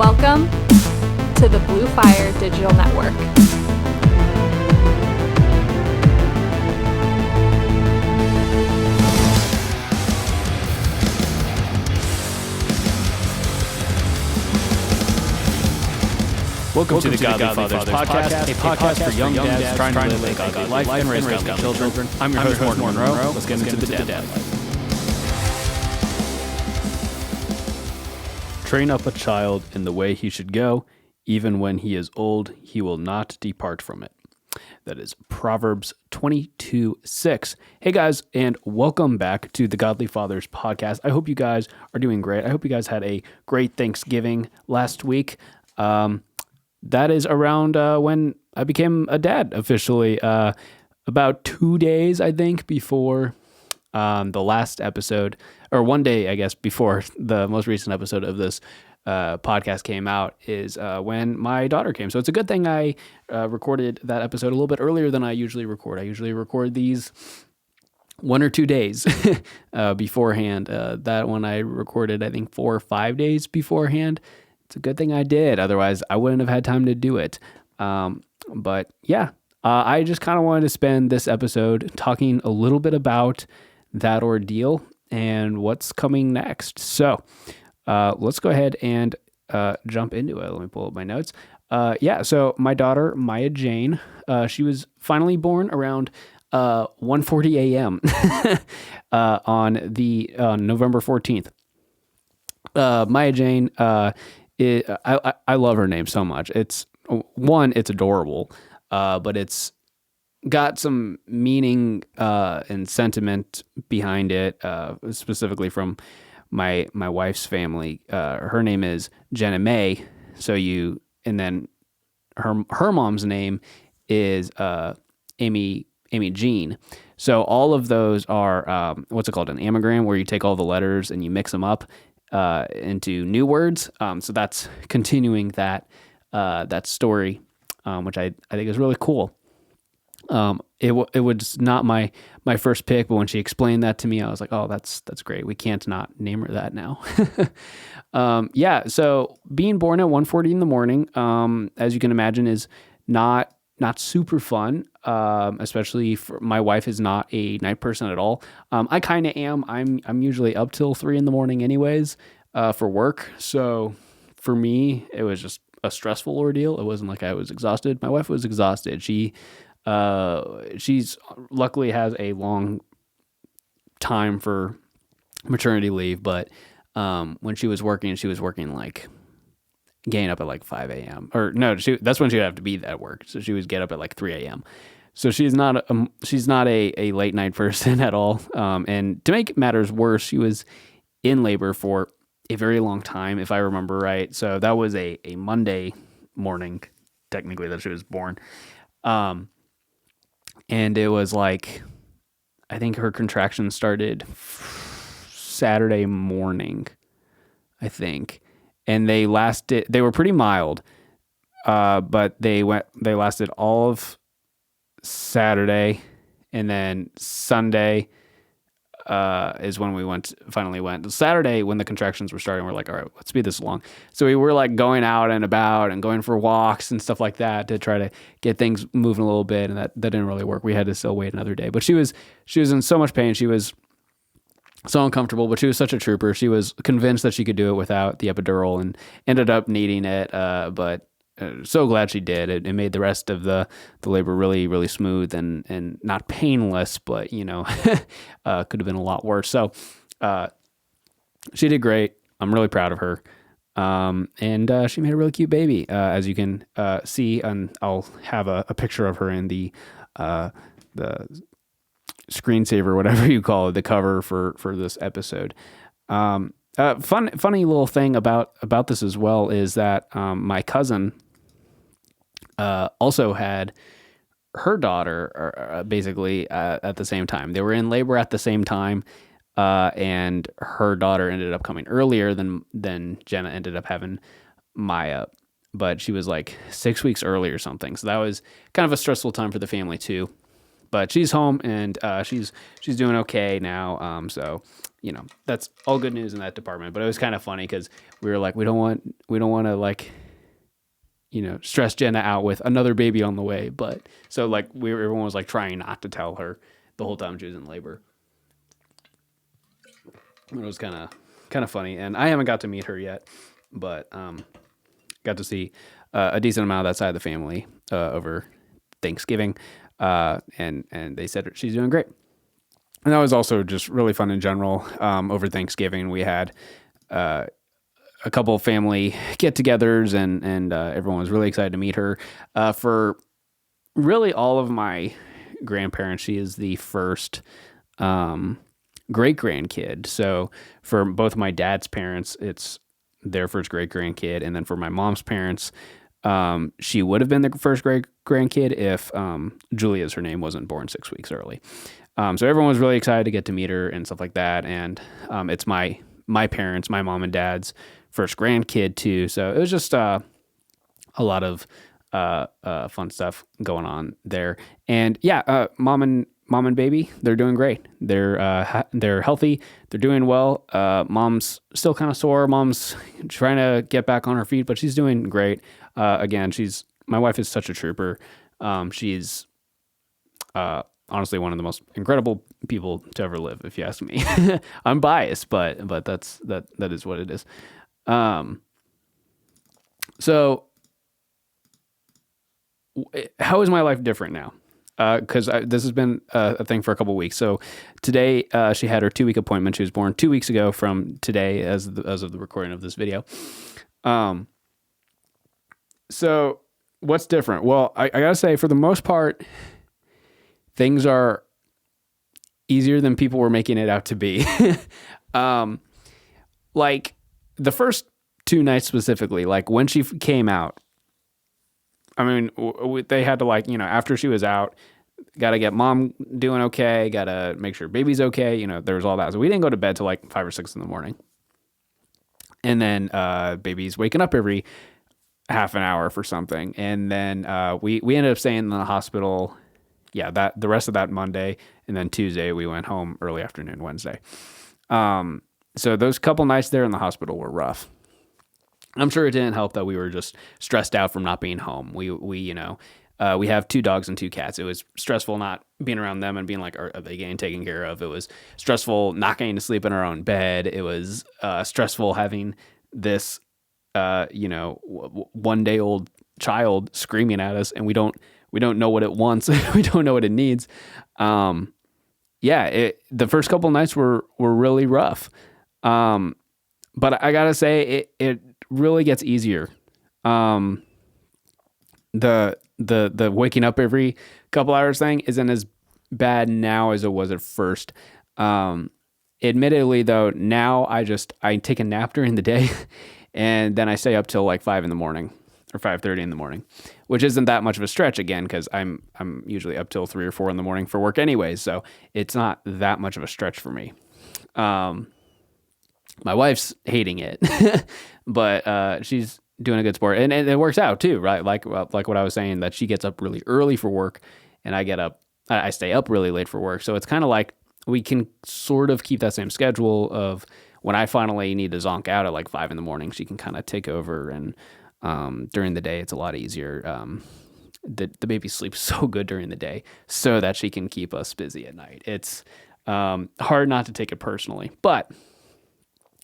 Welcome to the Blue Fire Digital Network. Welcome to the Godly Fathers podcast, a podcast for young dads trying to live a godly life and raise godly children. I'm your host, Morgan Monroe. Let's get into the dad life. Train up a child in the way he should go. Even when he is old, he will not depart from it. That is Proverbs 22:6. Hey guys, and welcome back to the Godly Fathers podcast. I hope you guys are doing great. I hope you guys had a great Thanksgiving last week. That is around when I became a dad officially, about 2 days, I think, before the last episode, or 1 day, I guess, before the most recent episode of this podcast came out is when my daughter came. So it's a good thing I recorded that episode a little bit earlier than I usually record. I usually record these 1 or 2 days beforehand. That one I recorded, I think, 4 or 5 days beforehand. It's a good thing I did. Otherwise, I wouldn't have had time to do it. But yeah, I just kind of wanted to spend this episode talking a little bit about that ordeal and what's coming next. So let's go ahead and jump into it. Let me pull up my notes. So my daughter, Mya Jane, she was finally born around 1:40 a.m. on November 14th. Mya Jane, I love her name so much. It's adorable, but it's got some meaning and sentiment behind it, specifically from my wife's family. Her name is Jenna May. And then her mom's name is Mya Jane. So all of those are what's it called, an anagram, where you take all the letters and you mix them up into new words. So that's continuing that story, which I think is really cool. It was not my first pick, but when she explained that to me, I was like, oh, that's great. We can't not name her that now. So being born at 1:40 in the morning, as you can imagine, is not super fun, especially for my wife is not a night person at all. I kind of am. I'm usually up till 3 in the morning anyways, for work. So for me, it was just a stressful ordeal. It wasn't like I was exhausted. My wife was exhausted. She's luckily has a long time for maternity leave, but when she was working like getting up at like 5 a.m. Or no, that's when she would have to be at work. So she would get up at like 3 a.m. So she's not a late night person at all. And to make matters worse, she was in labor for a very long time, if I remember right. So that was a Monday morning, technically, that she was born. And it was like, I think her contractions started Saturday morning, I think. And they were pretty mild, but they lasted all of Saturday, and then Sunday is when we finally went. Saturday, when the contractions were starting, we're like, all right, let's speed this along. So we were like going out and about and going for walks and stuff like that to try to get things moving a little bit, and that didn't really work. We had to still wait another day. But she was in so much pain. She was so uncomfortable, but she was such a trooper. She was convinced that she could do it without the epidural and ended up needing it. But so glad she did. It made the rest of the labor really, really smooth and not painless, but could have been a lot worse. So she did great. I'm really proud of her. And she made a really cute baby, as you can see, and I'll have a picture of her in the screensaver, whatever you call it, the cover for this episode. Funny little thing about this as well is that my cousin also had her daughter basically at the same time. They were in labor at the same time, and her daughter ended up coming earlier than Jenna ended up having Mya, but she was like 6 weeks early or something. So that was kind of a stressful time for the family too. But she's home and she's doing okay now. So that's all good news in that department. But it was kind of funny because we were like, we don't want to like, stress Jenna out with another baby on the way. But so like everyone was like trying not to tell her the whole time she was in labor. It was kind of funny, and I haven't got to meet her yet, but got to see a decent amount of that side of the family over Thanksgiving, and they said she's doing great. And that was also just really fun in general. Over Thanksgiving, we had a couple of family get-togethers, and everyone was really excited to meet her. For really all of my grandparents, she is the first great-grandkid. So for both my dad's parents, it's their first great-grandkid, and then for my mom's parents, she would have been the first great-grandkid if Julia's her name wasn't born 6 weeks early. So everyone was really excited to get to meet her and stuff like that. And it's my parents, my mom and dad's first grandkid too. So it was just a lot of fun stuff going on there. And yeah, mom and baby, they're doing great. They're healthy. They're doing well. Mom's still kind of sore. Mom's trying to get back on her feet, but she's doing great. Again, my wife is such a trooper. She's honestly one of the most incredible people to ever live, if you ask me. I'm biased, but that is what it is. So how is my life different now? Because this has been a thing for a couple of weeks. So today she had her 2-week appointment. She was born 2 weeks ago from today, as of the recording of this video. So what's different? Well, I gotta say, for the most part, things are easier than people were making it out to be. Like the first 2 nights specifically, like when she came out, I mean, they had to after she was out, got to get mom doing okay, got to make sure baby's okay. There was all that. So we didn't go to bed till like 5 or 6 in the morning. And then baby's waking up every half an hour for something. And then we ended up staying in the hospital. Yeah, the rest of that Monday, and then Tuesday we went home early afternoon Wednesday. So those couple nights there in the hospital were rough. I'm sure it didn't help that we were just stressed out from not being home. We have 2 dogs and 2 cats. It was stressful not being around them and being like, are they getting taken care of? It was stressful not getting to sleep in our own bed. It was stressful having this 1-day-old child screaming at us, and we don't know what it wants. We don't know what it needs. The first couple nights were really rough. But I gotta say, it really gets easier. The waking up every couple hours thing isn't as bad now as it was at first. Admittedly though, now I take a nap during the day and then I stay up till like 5 in the morning or 5:30 in the morning, which isn't that much of a stretch again, because I'm usually up till 3 or 4 in the morning for work anyways, so it's not that much of a stretch for me. My wife's hating it, but she's doing a good sport, and it works out too, right? Like what I was saying, that she gets up really early for work, and I stay up really late for work. So it's kind of like we can sort of keep that same schedule of when I finally need to zonk out at like 5 in the morning, she can kind of take over, and during the day it's a lot easier. The baby sleeps so good during the day so that she can keep us busy at night. It's hard not to take it personally, but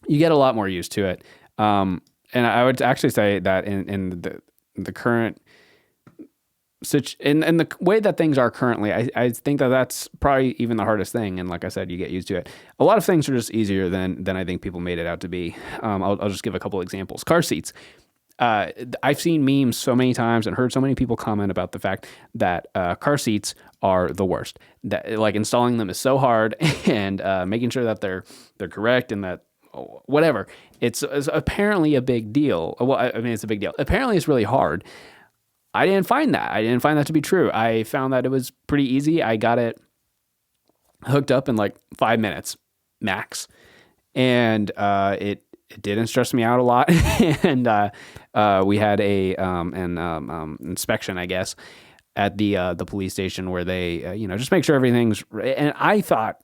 you get a lot more used to it. And I would actually say that in the current in the way that things are currently, I think that's probably even the hardest thing. And like I said, you get used to it. A lot of things are just easier than I think people made it out to be. I'll just give a couple examples. Car seats. I've seen memes so many times and heard so many people comment about the fact that car seats are the worst. That like installing them is so hard, and making sure that they're correct and that whatever. It's apparently a big deal. Well, I mean, it's a big deal. Apparently, it's really hard. I didn't find that. I didn't find that to be true. I found that it was pretty easy. I got it hooked up in like 5 minutes max, and it didn't stress me out a lot. And we had an inspection, I guess, at the police station where they just make sure everything's. And I thought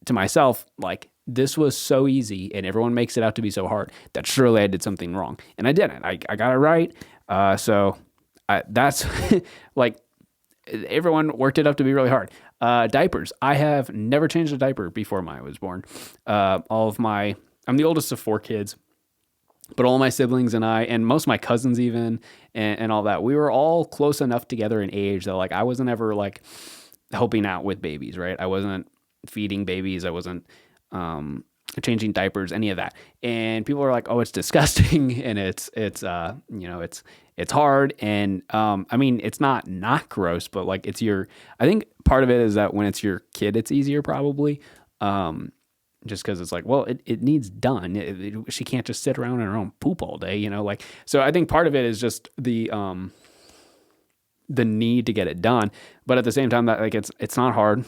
to myself, like, this was so easy and everyone makes it out to be so hard that surely I did something wrong. And I didn't. I got it right. That's like everyone worked it up to be really hard. Diapers. I have never changed a diaper before Maya was born. I'm the oldest of 4 kids, but all my siblings and I, and most of my cousins even, and all that, we were all close enough together in age that like I wasn't ever like helping out with babies, right? I wasn't feeding babies. I wasn't changing diapers, any of that. And people are like, "Oh, it's disgusting," and it's hard. And I mean, it's not gross, but like I think part of it is that when it's your kid, it's easier probably. Just because it's like, well, it needs done. She can't just sit around in her own poop all day, like. So I think part of it is just the need to get it done, but at the same time, that like it's not hard.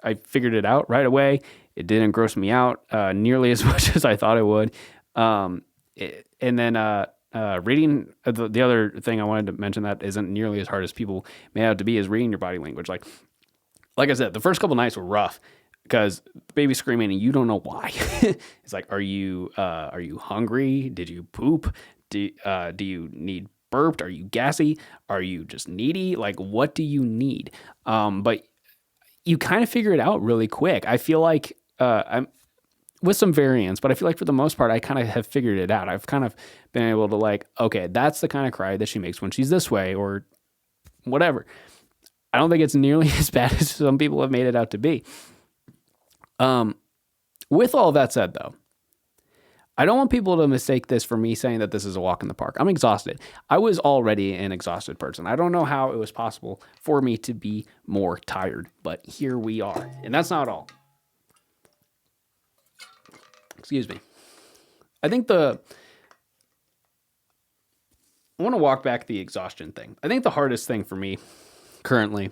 I figured it out right away. It didn't gross me out nearly as much as I thought it would. And then reading, the other thing I wanted to mention that isn't nearly as hard as people may have to be is reading your body language. Like I said, the first couple nights were rough because the baby's screaming and you don't know why. It's like, are you hungry? Did you poop? Do you need burped? Are you gassy? Are you just needy? Like, what do you need? But you kind of figure it out really quick. I feel like I'm with some variance, but I feel like for the most part, I kind of have figured it out. I've kind of been able to like, okay, that's the kind of cry that she makes when she's this way or whatever. I don't think it's nearly as bad as some people have made it out to be. With all that said, though, I don't want people to mistake this for me saying that this is a walk in the park. I'm exhausted. I was already an exhausted person. I don't know how it was possible for me to be more tired, but here we are. And that's not all. Excuse me. I want to walk back the exhaustion thing. I think the hardest thing for me currently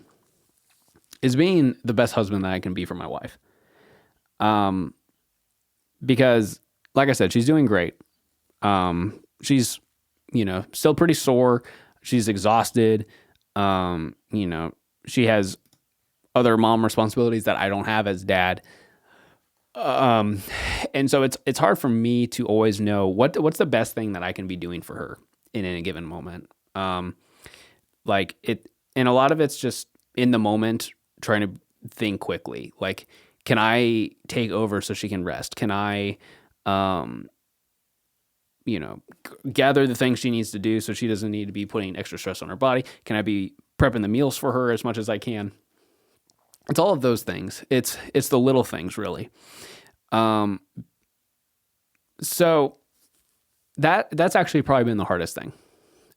is being the best husband that I can be for my wife. Because like I said, she's doing great. She's, still pretty sore. She's exhausted. She has other mom responsibilities that I don't have as dad. And so it's hard for me to always know what's the best thing that I can be doing for her in a given moment. And a lot of it's just in the moment trying to think quickly. Like, can I take over so she can rest? Can I, gather the things she needs to do so she doesn't need to be putting extra stress on her body? Can I be prepping the meals for her as much as I can? It's all of those things. It's the little things, really. So that's actually probably been the hardest thing.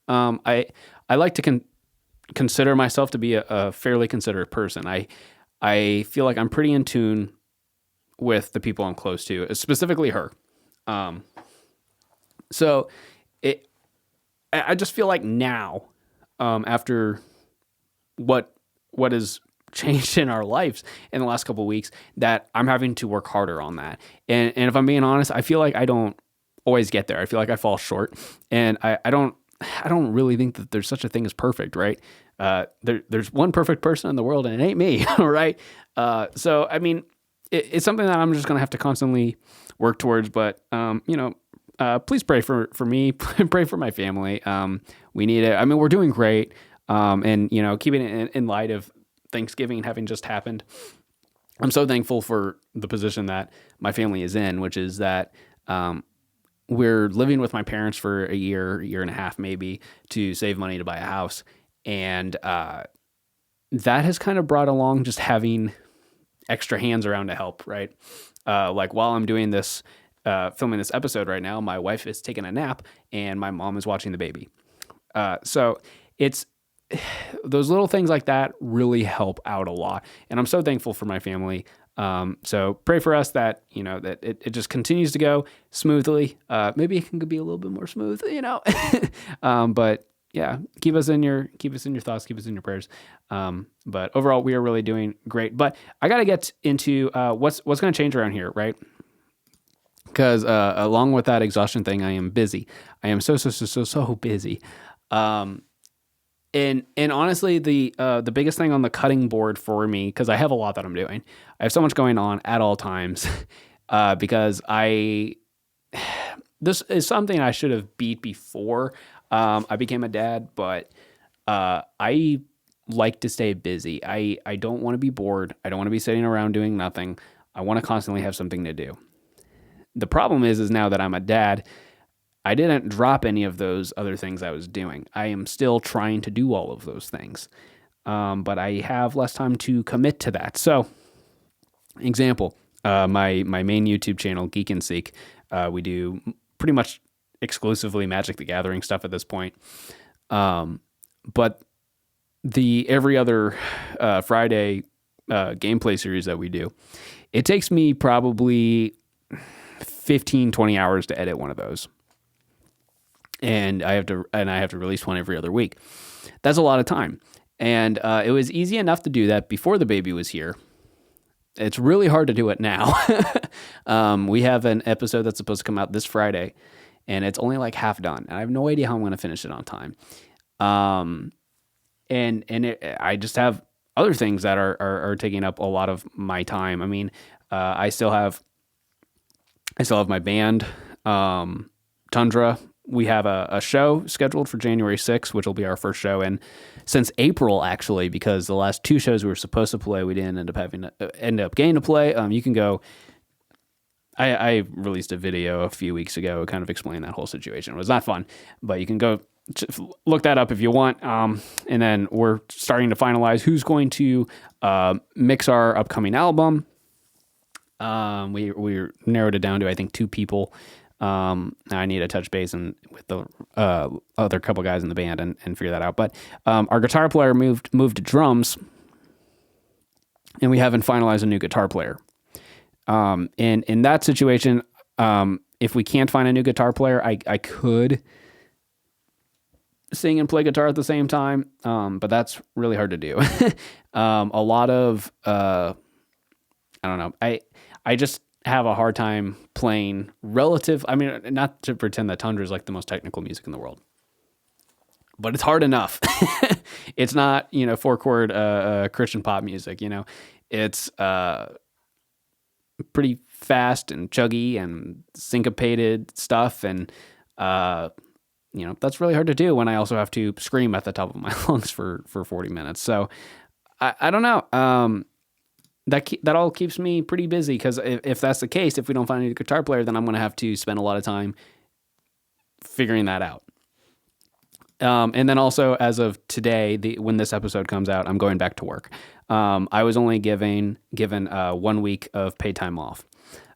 I like to consider myself to be a fairly considerate person. I feel like I'm pretty in tune with the people I'm close to, specifically her. So I just feel like now, after what has changed in our lives in the last couple of weeks, that I'm having to work harder on that. And if I'm being honest, I feel like I don't always get there. I feel like I fall short, and I don't really think that there's such a thing as perfect, right? There's one perfect person in the world, and it ain't me, right? So I mean, it's something that I'm just gonna have to constantly work towards. But please pray for me, pray for my family. We need it. I mean, we're doing great, and keeping it in light of Thanksgiving having just happened, I'm so thankful for the position that my family is in, which is that we're living with my parents for a year and a half, maybe, to save money to buy a house. And that has kind of brought along just having extra hands around to help, right? Like while I'm doing this, filming this episode right now, my wife is taking a nap and my mom is watching the baby. So it's those little things like that really help out a lot. And I'm so thankful for my family. So pray for us that, that it just continues to go smoothly. Maybe it can be a little bit more smooth, but yeah, keep us in your thoughts, keep us in your prayers. But overall, we are really doing great. But I got to get into what's going to change around here, right? Because along with that exhaustion thing, I am busy. I am so busy. And honestly, the biggest thing on the cutting board for me, because I have a lot that I'm doing, I have so much going on at all times, because this is something I should have beat before I became a dad, but I like to stay busy. I don't want to be bored. I don't want to be sitting around doing nothing. I want to constantly have something to do. The problem is now that I'm a dad, I didn't drop any of those other things I was doing. I am still trying to do all of those things, but I have less time to commit to that. So, example, my main YouTube channel, Geek and Seek, we do pretty much exclusively Magic the Gathering stuff at this point. But the every other Friday gameplay series that we do, it takes me probably 15, 20 hours to edit one of those. And I have to release one every other week. That's a lot of time. And it was easy enough to do that before the baby was here. It's really hard to do it now. We have an episode that's supposed to come out this Friday, and it's only like half done. And I have no idea how I'm going to finish it on time. I just have other things that are taking up a lot of my time. I mean, I still have my band, Tundra. We have a show scheduled for January 6th, which will be our first show since April, actually, because the last two shows we were supposed to play, we didn't end up getting to play. You can go. I released a video a few weeks ago, kind of explaining that whole situation. It was not fun, but you can go look that up if you want. And then we're starting to finalize who's going to mix our upcoming album. We narrowed it down to, I think, 2 people. I need to touch base with the other couple guys in the band and figure that out. But our guitar player moved to drums, and we haven't finalized a new guitar player. And in that situation, if we can't find a new guitar player, I could sing and play guitar at the same time, but that's really hard to do. A lot of I don't know. I just have a hard time playing I mean, not to pretend that Tundra is like the most technical music in the world, but it's hard enough. It's not, 4-chord Christian pop music, it's pretty fast and chuggy and syncopated stuff. And, that's really hard to do when I also have to scream at the top of my lungs for 40 minutes. So I don't know. That all keeps me pretty busy, because if that's the case, if we don't find a guitar player, then I'm going to have to spend a lot of time figuring that out. And then also, as of today, when this episode comes out, I'm going back to work. I was only given 1 week of paid time off.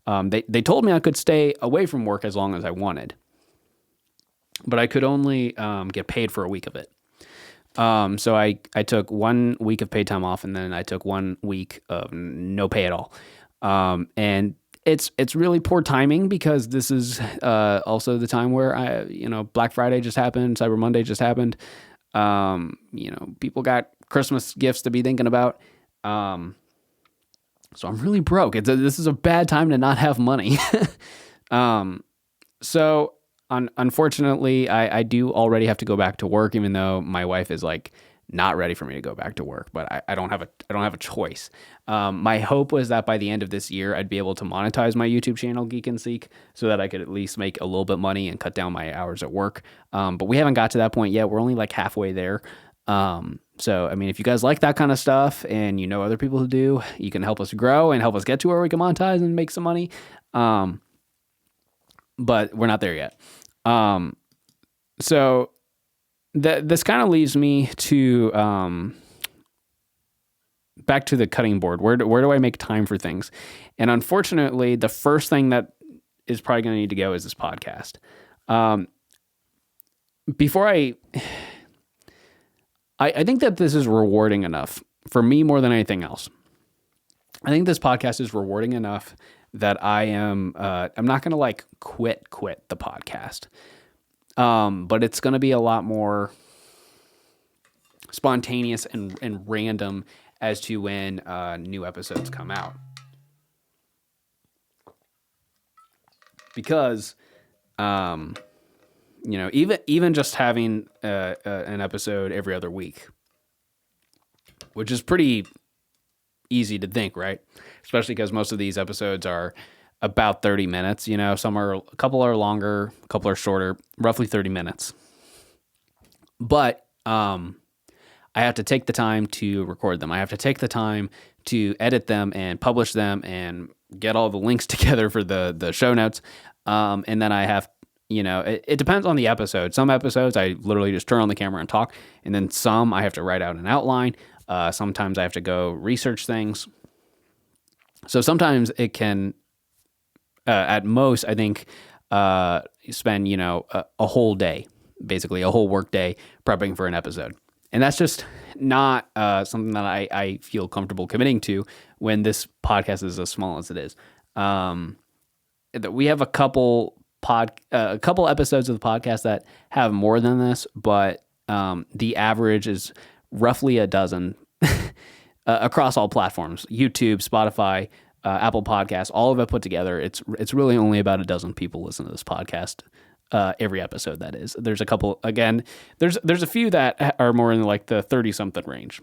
They told me I could stay away from work as long as I wanted, but I could only get paid for a week of it. So I took 1 week of paid time off, and then I took 1 week of no pay at all. And it's really poor timing, because this is also the time where Black Friday just happened, Cyber Monday just happened. People got Christmas gifts to be thinking about. So I'm really broke. This is a bad time to not have money. So unfortunately, I do already have to go back to work, even though my wife is like not ready for me to go back to work. But I don't have a choice. My hope was that by the end of this year, I'd be able to monetize my YouTube channel, Geek and Seek, so that I could at least make a little bit of money and cut down my hours at work. But we haven't got to that point yet. We're only like halfway there. So, I mean, if you guys like that kind of stuff and you know other people who do, you can help us grow and help us get to where we can monetize and make some money. But we're not there yet. So this kind of leads me to, back to the cutting board. Where do I make time for things? And unfortunately, the first thing that is probably going to need to go is this podcast. Before I think that this is rewarding enough for me more than anything else. I think this podcast is rewarding enough that I'm not going to like quit the podcast. But it's going to be a lot more spontaneous and random as to when new episodes come out. Because even just having an episode every other week, which is pretty easy to think, right? Especially because most of these episodes are about 30 minutes. A couple are longer, a couple are shorter, roughly 30 minutes. But I have to take the time to record them. I have to take the time to edit them and publish them and get all the links together for the show notes. And then I have, it depends on the episode. Some episodes I literally just turn on the camera and talk. And then some I have to write out an outline. Sometimes I have to go research things. So sometimes it can, at most, I think, spend, a whole day, basically a whole work day prepping for an episode. And that's just not something that I feel comfortable committing to when this podcast is as small as it is. We have a couple episodes of the podcast that have more than this, but the average is roughly a dozen across all platforms: YouTube, Spotify, Apple Podcasts, all of it put together. It's really only about a dozen people listen to this podcast. Every episode, that is. There's a couple, again, there's a few that are more in like the 30 something range.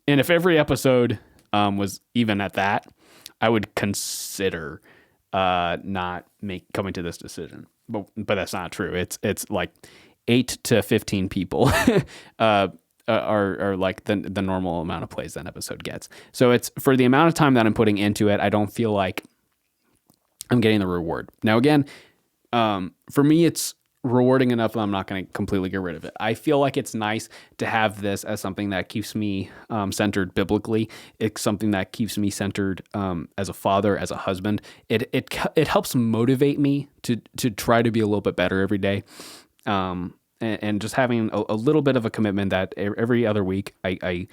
And if every episode was even at that, I would consider not coming to this decision. But that's not true. It's like 8 to 15 people are like the normal amount of plays that an episode gets. So it's for the amount of time that I'm putting into it, I don't feel like I'm getting the reward. Now, again, for me, it's rewarding enough that I'm not going to completely get rid of it. I feel like it's nice to have this as something that keeps me centered biblically. It's something that keeps me centered as a father, as a husband. It helps motivate me to try to be a little bit better every day. And just having a little bit of a commitment that every other week I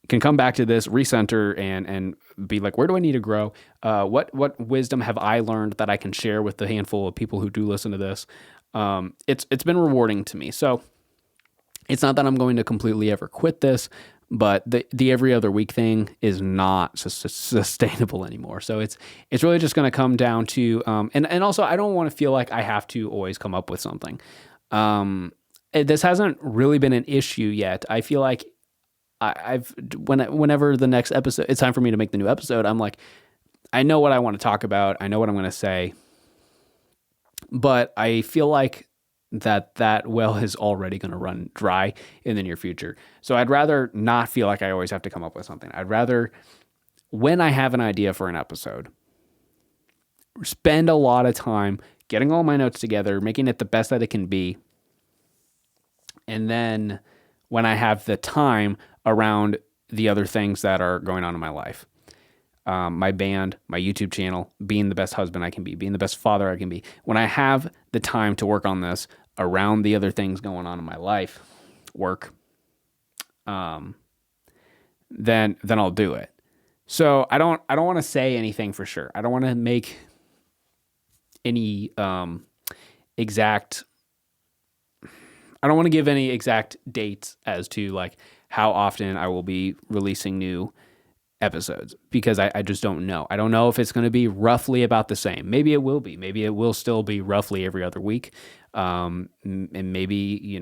can come back to this, recenter, and be like, where do I need to grow? What wisdom have I learned that I can share with the handful of people who do listen to this? It's been rewarding to me. So it's not that I'm going to completely ever quit this, but the every other week thing is not sustainable anymore. So it's really just going to come down to, and also I don't want to feel like I have to always come up with something. This hasn't really been an issue yet. I feel like whenever the next episode, it's time for me to make the new episode, I'm like, I know what I want to talk about. I know what I'm going to say, but I feel like that well is already going to run dry in the near future. So I'd rather not feel like I always have to come up with something. I'd rather, when I have an idea for an episode, spend a lot of time getting all my notes together, making it the best that it can be. And then when I have the time around the other things that are going on in my life, my band, my YouTube channel, being the best husband I can be, being the best father I can be. When I have the time to work on this around the other things going on in my life, work, then I'll do it. So I don't want to say anything for sure. I don't want to make any exact. I don't want to give any exact dates as to like how often I will be releasing new episodes, because I just don't know. I don't know if it's going to be roughly about the same. Maybe it will be. Maybe it will still be roughly every other week. And maybe,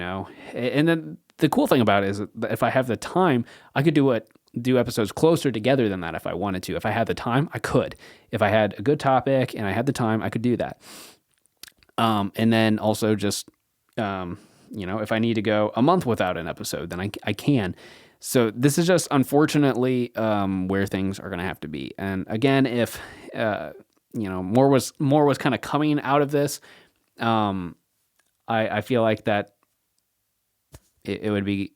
and then the cool thing about it is that if I have the time, I could do episodes closer together than that if I wanted to. If I had the time, I could. If I had a good topic and I had the time, I could do that. And then also just, if I need to go a month without an episode, then I can. So this is just unfortunately where things are going to have to be. And again, if more was kind of coming out of this, I feel like that it would be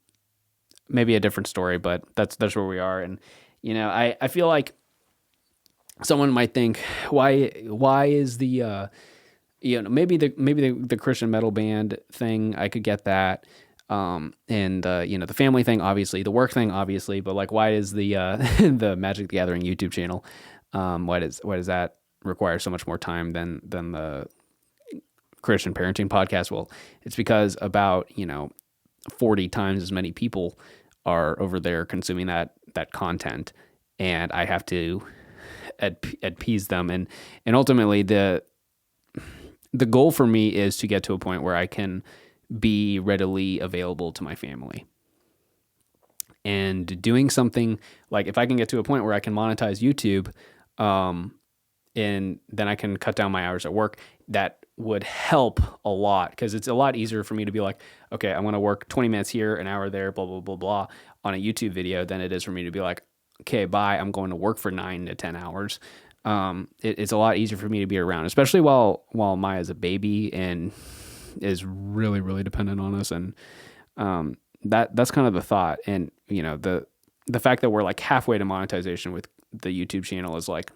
maybe a different story. But that's where we are. And I feel like someone might think, why is the maybe the Christian metal band thing, I could get that. And the family thing, obviously, the work thing, obviously, but like, why is the the Magic the Gathering YouTube channel, why does that require so much more time than the Christian parenting podcast? Well, it's because about 40 times as many people are over there consuming that content, and I have to appease them, and ultimately the goal for me is to get to a point where I can be readily available to my family. And doing something like, if I can get to a point where I can monetize YouTube, and then I can cut down my hours at work, that would help a lot, because it's a lot easier for me to be like, okay, I'm going to work 20 minutes here, an hour there, blah, blah, blah, blah, on a YouTube video than it is for me to be like, okay, bye, I'm going to work for 9 to 10 hours. It's a lot easier for me to be around, especially while Maya's a baby and is really, really dependent on us. And that's kind of the thought. And, the fact that we're like halfway to monetization with the YouTube channel is like,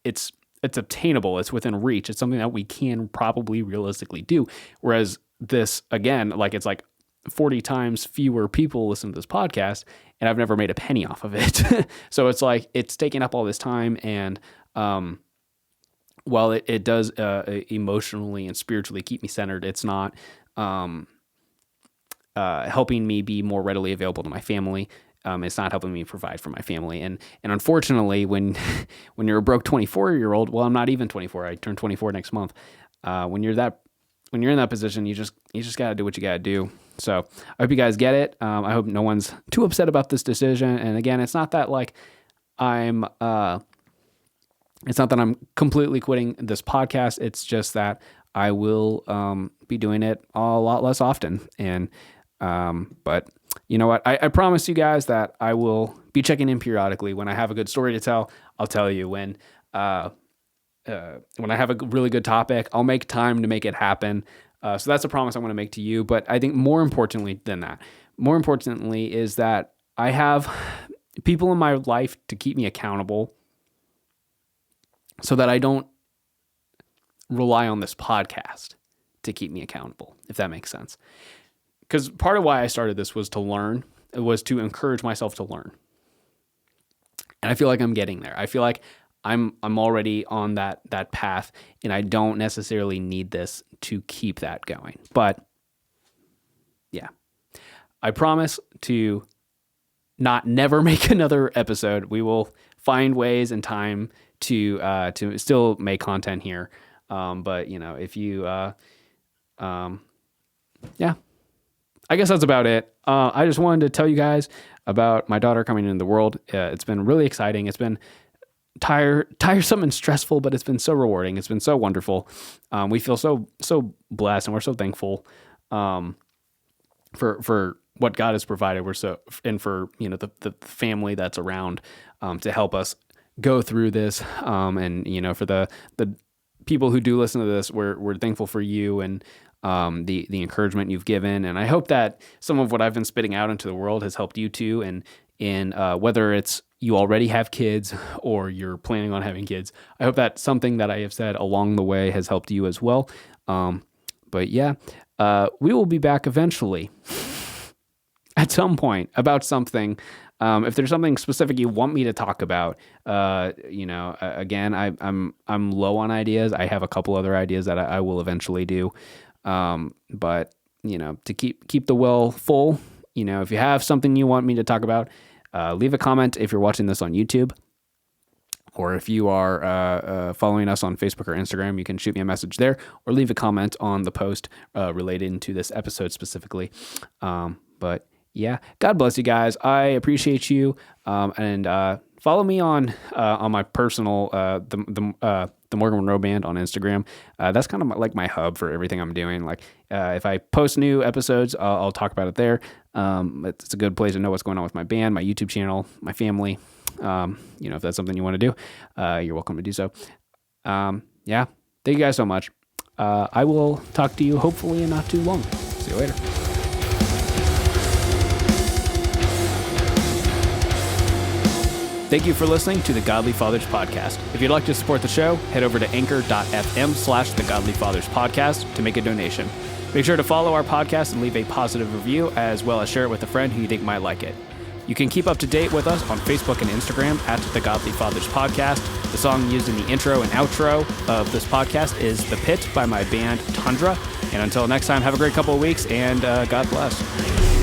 it's obtainable. It's within reach. It's something that we can probably realistically do. Whereas this, again, like it's like 40 times fewer people listen to this podcast, and I've never made a penny off of it. So it's like, it's taking up all this time. And while it does emotionally and spiritually keep me centered, it's not helping me be more readily available to my family. It's not helping me provide for my family. And unfortunately, when you're a broke 24-year-old, well, I'm not even 24. I turn 24 next month. When you're in that position, you just got to do what you got to do. So I hope you guys get it. I hope no one's too upset about this decision. And again, it's not that like I'm completely quitting this podcast. It's just that I will be doing it a lot less often. And but you know what? I promise you guys that I will be checking in periodically. When I have a good story to tell, I'll tell you. When I have a really good topic, I'll make time to make it happen. So that's a promise I want to make to you. But I think more importantly than that, is that I have people in my life to keep me accountable, so that I don't rely on this podcast to keep me accountable, if that makes sense. Because part of why I started this was to learn. It was to encourage myself to learn. And I feel like I'm getting there. I feel like I'm already on that path, and I don't necessarily need this to keep that going. But yeah, I promise to never make another episode. We will find ways and time to still make content here. But if you, yeah. I guess that's about it. I just wanted to tell you guys about my daughter coming into the world. It's been really exciting. It's been tiresome and stressful, but it's been so rewarding. It's been so wonderful. We feel so blessed, and we're so thankful for what God has provided. And for the family that's around to help us go through this. And for the people who do listen to this, we're thankful for you and the encouragement you've given. And I hope that some of what I've been spitting out into the world has helped you too. And whether it's you already have kids or you're planning on having kids, I hope that something that I have said along the way has helped you as well. But yeah, we will be back eventually at some point about something. If there's something specific you want me to talk about, again, I'm low on ideas. I have a couple other ideas that I will eventually do. But to keep the well full, if you have something you want me to talk about, leave a comment if you're watching this on YouTube, or if you are following us on Facebook or Instagram, you can shoot me a message there, or leave a comment on the post related to this episode specifically. But yeah, God bless you guys. I appreciate you. And follow me on my personal the Morgan Monroe Band on Instagram. That's kind of like my hub for everything I'm doing. Like if I post new episodes, I'll talk about it there. It's a good place to know what's going on with my band, my YouTube channel, my family. If that's something you want to do, you're welcome to do so. Yeah, thank you guys so much. I will talk to you hopefully in not too long. See you later. Thank you for listening to the Godly Fathers Podcast. If you'd like to support the show, head over to anchor.fm/the Godly Fathers Podcast to make a donation. Make sure to follow our podcast and leave a positive review, as well as share it with a friend who you think might like it. You can keep up to date with us on Facebook and Instagram at the Godly Fathers Podcast. The song used in the intro and outro of this podcast is The Pit by my band Tundra. And until next time, have a great couple of weeks, and God bless.